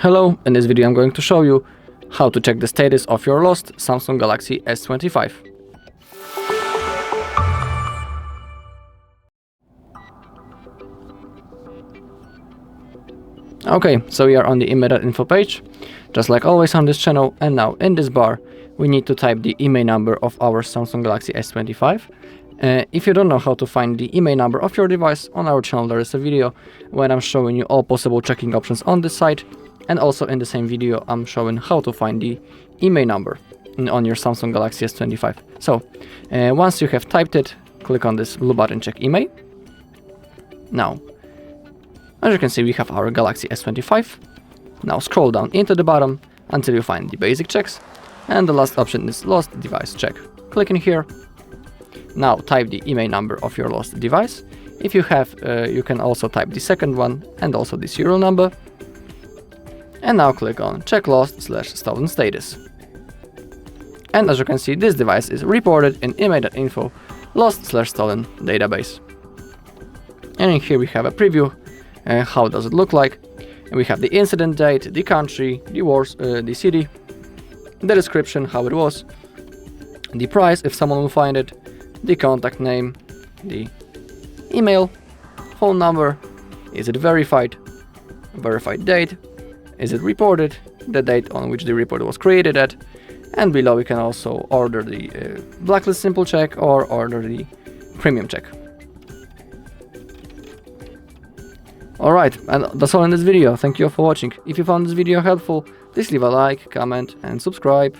Hello, in this video I'm going to show you how to check the status of your lost Samsung Galaxy S25. Okay, so we are on the IMEI.info page, just like always on this channel, and now in this bar we need to type the IMEI number of our Samsung Galaxy S25. If you don't know how to find the IMEI number of your device, on our channel there is a video where I'm showing you all possible checking options on this site, and also in the same video I'm showing how to find the IMEI number on your Samsung Galaxy S25. So once you have typed it, click on this blue button, check IMEI. Now, as you can see, we have our Galaxy S25. Now scroll down into the bottom until you find the basic checks, and the last option is lost device check. Click in here. Now type the IMEI number of your lost device. If you have, you can also type the second one and also the serial number. And now click on check lost/stolen status. And as you can see, this device is reported in IMEI.info lost/stolen database. And in here we have a preview. How does it look like? And we have the incident date, the country, the city, the description, how it was, the price if someone will find it, the contact name, the email, phone number, is it verified date, is it reported, the date on which the report was created at, and below we can also order the blacklist simple check or order the premium check. Alright, and that's all in this video. Thank you for watching. If you found this video helpful, please leave a like, comment and subscribe.